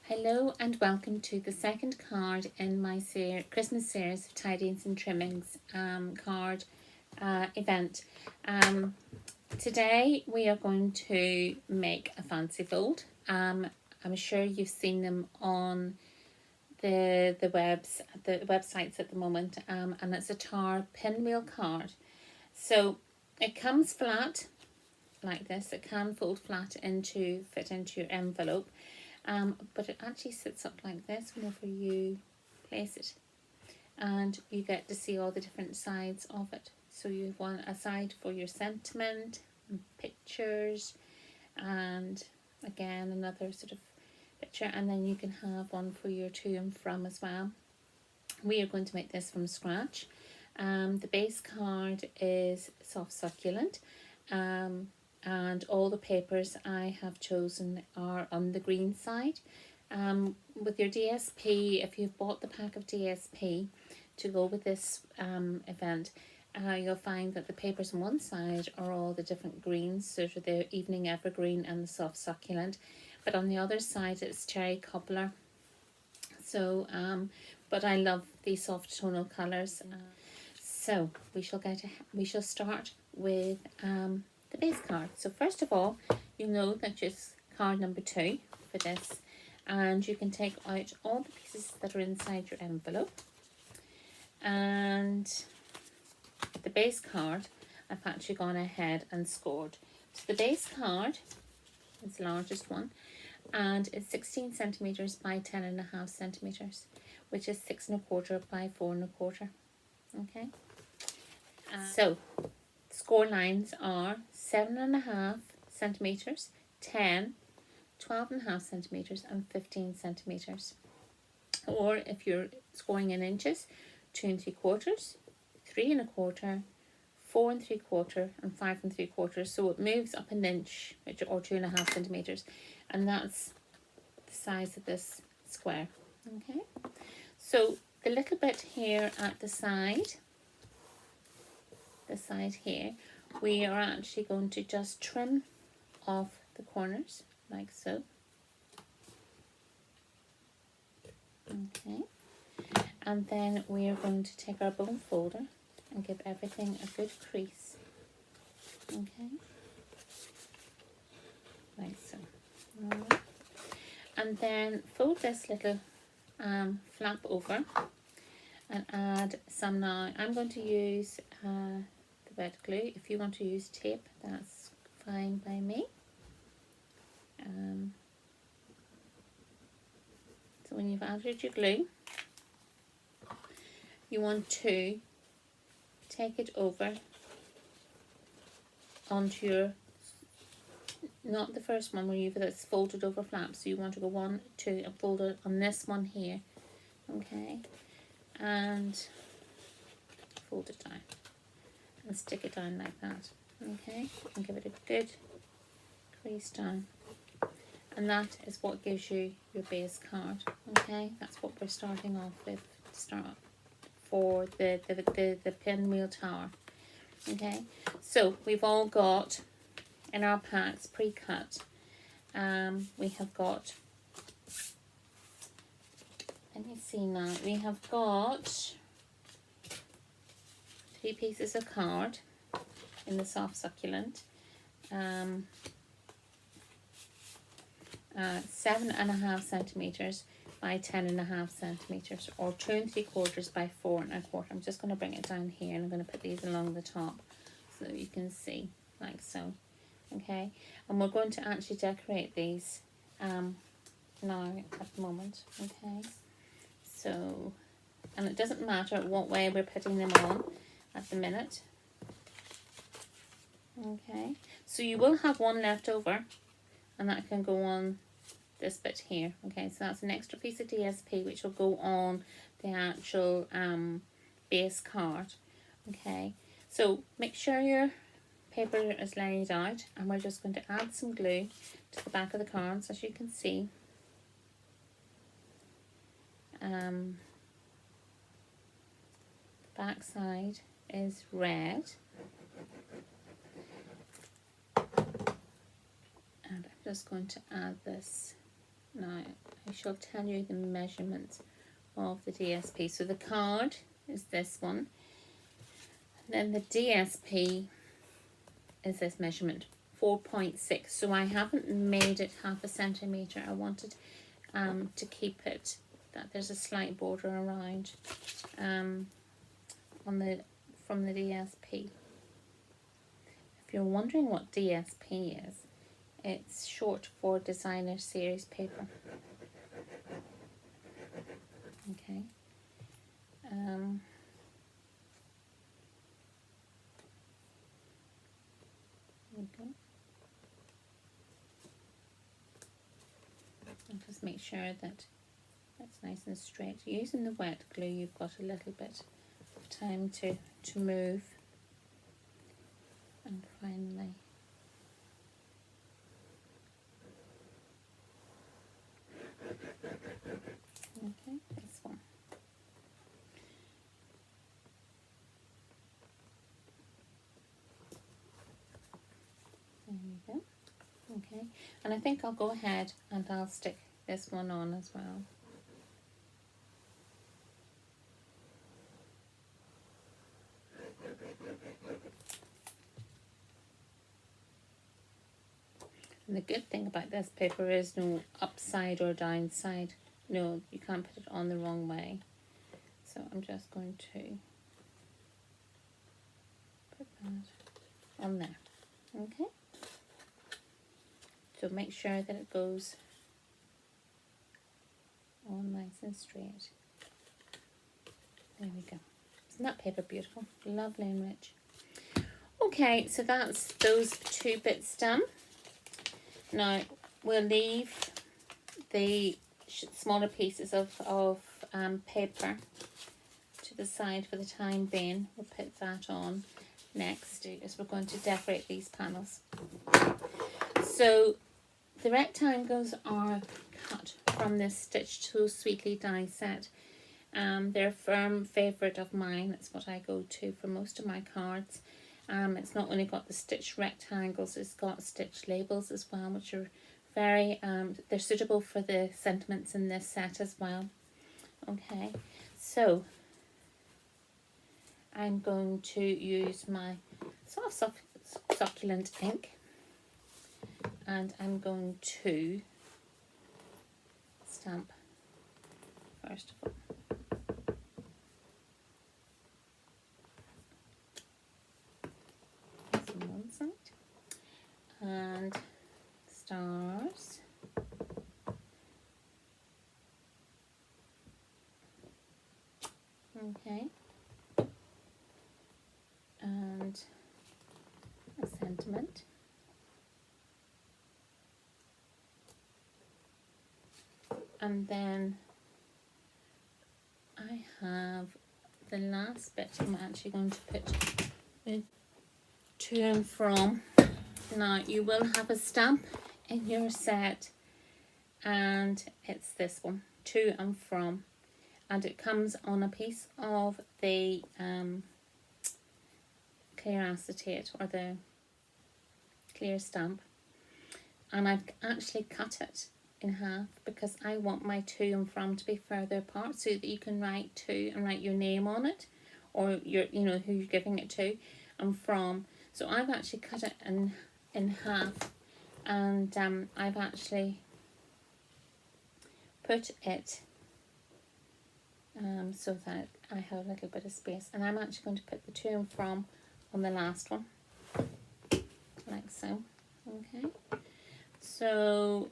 Hello and welcome to the second card in my Christmas series of Tidings and Trimmings card event. Today we are going to make a fancy fold. I'm sure you've seen them on the websites at the moment, and it's a Tower Pinwheel card. So it comes flat like this. It can fold flat fit into your envelope. But it actually sits up like this whenever you place it, and you get to see all the different sides of it. So you want a side for your sentiment and pictures, and again another sort of picture, and then you can have one for your to and from as well. We are going to make this from scratch. The base card is soft succulent. And all the papers I have chosen are on the green side. With your DSP, if you've bought the pack of DSP to go with this event, you'll find that the papers on one side are all the different greens, sort of the evening evergreen and the soft succulent, but on the other side it's cherry cobbler. So, but I love these soft tonal colours. So we shall start with the base card. So first of all, you know that it's card number 2 for this, and you can take out all the pieces that are inside your envelope. And the base card, I've actually gone ahead and scored. So the base card is the largest one, and it's 16 centimeters by 10.5 centimeters, which is 6 1/4 by 4 1/4. Okay. So score lines are 7.5 centimeters, 10, 12.5 centimeters, and 15 centimeters. Or if you're scoring in inches, 2 3/4, 3 1/4, 4 3/4, and 5 3/4. So it moves up an inch, or 2.5 centimeters, and that's the size of this square. Okay. So the little bit here at the side here, we are actually going to just trim off the corners like so. Okay, and then we are going to take our bone folder and give everything a good crease. Okay, like so. All right. And then fold this little flap over and add some. Now I'm going to use the wet glue. If you want to use tape, that's fine by me. So when you've added your glue, you want to take it over onto your, not the first one where it's folded over flap. So you want to go 1, 2 and fold it on this one here. Okay, and fold it down and stick it down like that. Okay, and give it a good crease down, and that is what gives you your base card. Okay, that's what we're starting off with to start for the Pinwheel Tower. Okay, so we've all got in our packs pre-cut. We have got, let me see now, we have got 3 pieces of card in the soft succulent, 7.5 centimeters by 10.5 centimeters, or 2 3/4 by 4 1/4. I'm just going to bring it down here, and I'm going to put these along the top so that you can see, like so. Okay, and we're going to actually decorate these now at the moment. Okay, so, and it doesn't matter what way we're putting them on at the minute. Okay, so you will have one left over, and that can go on this bit here. Okay, so that's an extra piece of DSP which will go on the actual base card. Okay, so make sure your paper is laid out, and we're just going to add some glue to the back of the cards. As you can see, the back side is red, and I'm just going to add this Now I shall tell you the measurements of the DSP. So the card is this one. Then the DSP is this measurement, 4.6. So I haven't made it 1/2 centimetre. I wanted to keep it that there's a slight border around from the DSP. If you're wondering what DSP is, it's short for designer series paper. Okay. There we go. And just make sure that that's nice and straight. Using the wet glue, you've got a little bit of time to move. And finally, okay, this one. There we go. Okay, and I think I'll go ahead and I'll stick this one on as well. And the good thing about this paper is no upside or downside. No, you can't put it on the wrong way. So I'm just going to put that on there. Okay. So make sure that it goes on nice and straight. There we go. Isn't that paper beautiful? Lovely and rich. Okay, so that's those 2 bits done. Now we'll leave the smaller pieces of paper to the side for the time being. We'll put that on next as we're going to decorate these panels. So the rectangles are cut from this Stitch So Sweetly die set. They're a firm favourite of mine. It's what I go to for most of my cards. It's not only got the stitch rectangles, it's got stitch labels as well, which are very, they're suitable for the sentiments in this set as well. Okay, so I'm going to use my soft succulent ink, and I'm going to stamp first of all. On one side, and stars, okay, and a sentiment, and then I have the last bit I'm actually going to put with to and from. Now you will have a stamp in your set, and it's this one, to and from, and it comes on a piece of the clear acetate or the clear stamp, and I've actually cut it in half because I want my to and from to be further apart so that you can write to and write your name on it, or your, you know, who you're giving it to, and from. So I've actually cut it in half, and I've actually put it so that I have a little bit of space, and I'm actually going to put the to and from on the last one, like so. Okay, so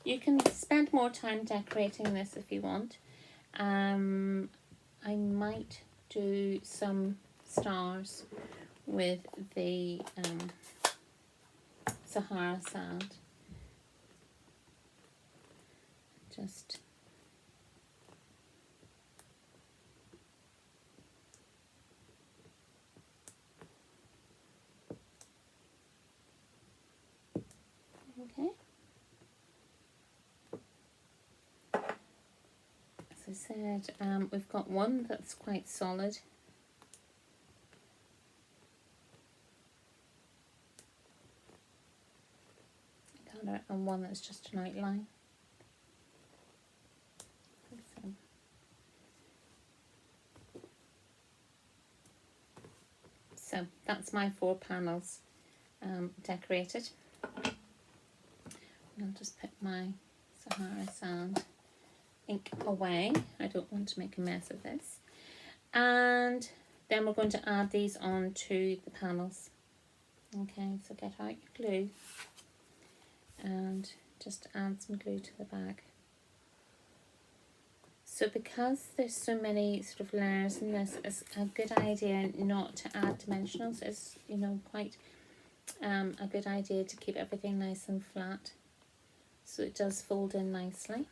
you can spend more time decorating this if you want. I might do some stars with the Sahara sand. Just okay. As I said, we've got one that's quite solid. Got colour and one that's just an outline. So that's my 4 panels decorated. And I'll just put my Sahara Sand ink away. I don't want to make a mess of this. And then we're going to add these on to the panels. Okay, so get out your glue and just add some glue to the bag. So because there's so many sort of layers in this, it's a good idea not to add dimensionals. It's, you know, quite a good idea to keep everything nice and flat so it does fold in nicely.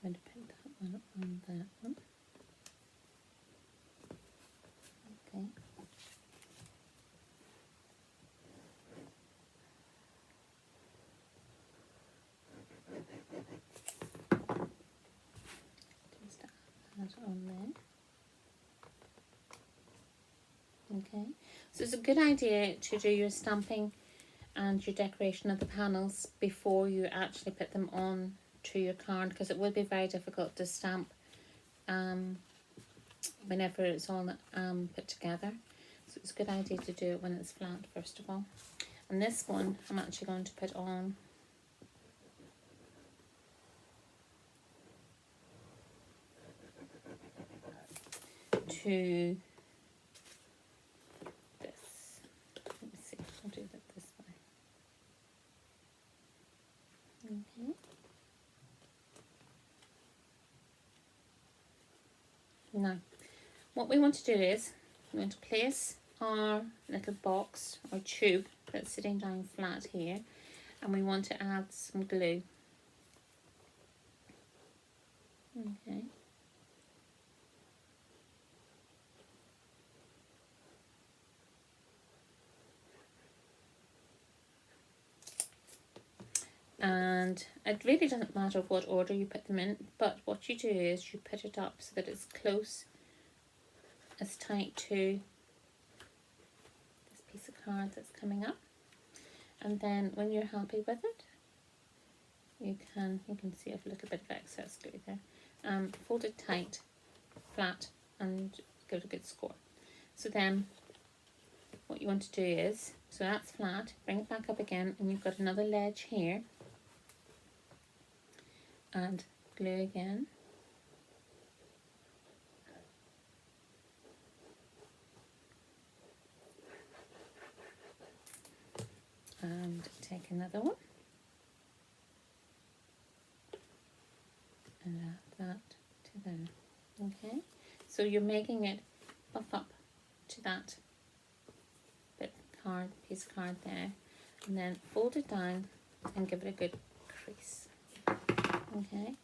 I'm going to put that one on that one. Okay. Just add that on there. Okay, so it's a good idea to do your stamping and your decoration of the panels before you actually put them on to your card, because it would be very difficult to stamp whenever it's all put together. So it's a good idea to do it when it's flat first of all. And this one I'm actually going to put on to this. Let me see, I'll do that this way. Okay. Now, what we want to do is we want to place our little box or tube that's sitting down flat here, and we want to add some glue. Okay. And it really doesn't matter what order you put them in, but what you do is you put it up so that it's close, as tight to this piece of card that's coming up. And then when you're happy with it, you can see a little bit of excess glue there. Fold it tight, flat, and give it a good score. So then what you want to do is, so that's flat, bring it back up again, and you've got another ledge here. And glue again. And take another one. And add that to there. Okay, so you're making it buff up to that piece of card there, and then fold it down and give it a good crease. Okay,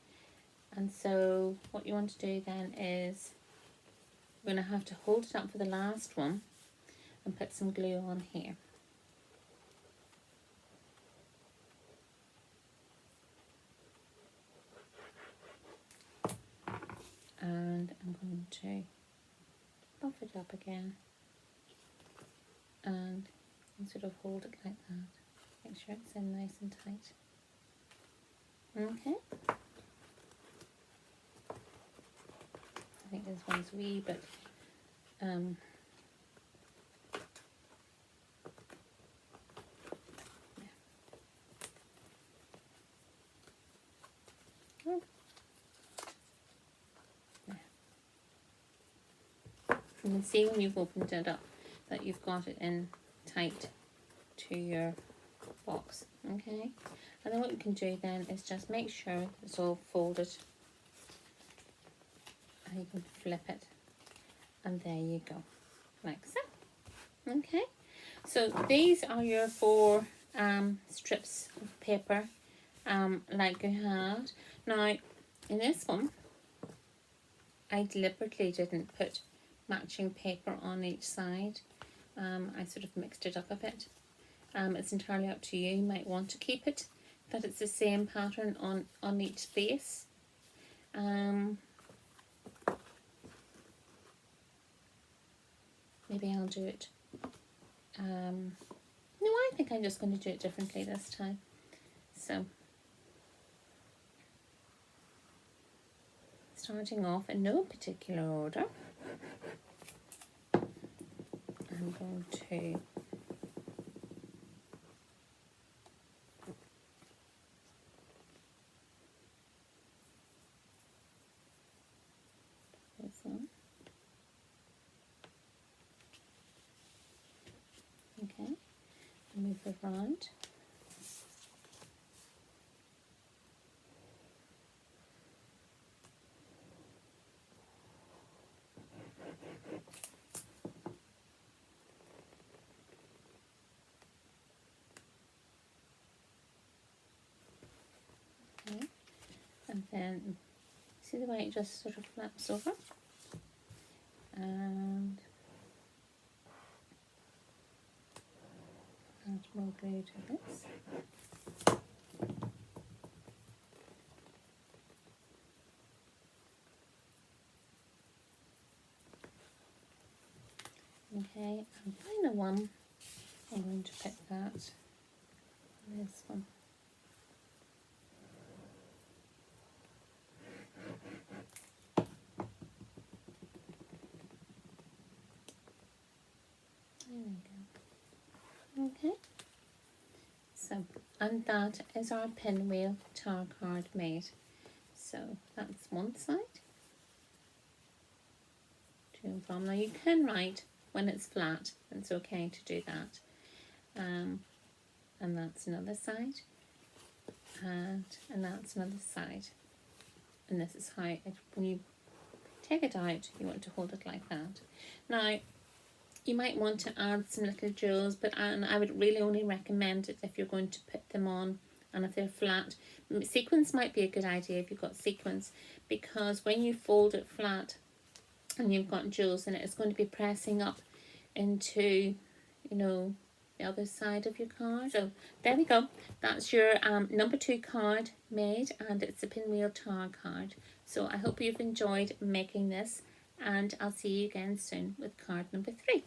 and so what you want to do then is we're going to have to hold it up for the last one and put some glue on here. And I'm going to buff it up again and sort of hold it like that. Make sure it's in nice and tight. Okay. I think this one's wee, but yeah. Oh. Yeah. You can see when you've opened it up that you've got it in tight to your box. Okay. And then what you can do then is just make sure it's all folded, and you can flip it, and there you go, like so. Okay, so these are your 4 strips of paper like you had. Now in this one I deliberately didn't put matching paper on each side. I sort of mixed it up a bit. It's entirely up to you. You might want to keep it that it's the same pattern on each space. Maybe I'll do it. No, I think I'm just going to do it differently this time. So, starting off in no particular order, I'm going to this one. Okay, move it around. Okay, and then see the way it just sort of flaps over, and add more glue to this. Okay, and final one, I'm going to pick that, this one. There we go. Okay, so, and that is our Pinwheel Tower Card made. So that's one side, to and from. Now you can write when it's flat, it's okay to do that. And that's another side, and that's another side. And this is how it, when you take it out, you want to hold it like that. Now, you might want to add some little jewels, but I would really only recommend it if you're going to put them on, and if they're flat. Sequins might be a good idea if you've got sequins, because when you fold it flat and you've got jewels in it, it's going to be pressing up into, you know, the other side of your card. So there we go. That's your number 2 card made, and it's a Pinwheel Tower card. So I hope you've enjoyed making this, and I'll see you again soon with card number 3.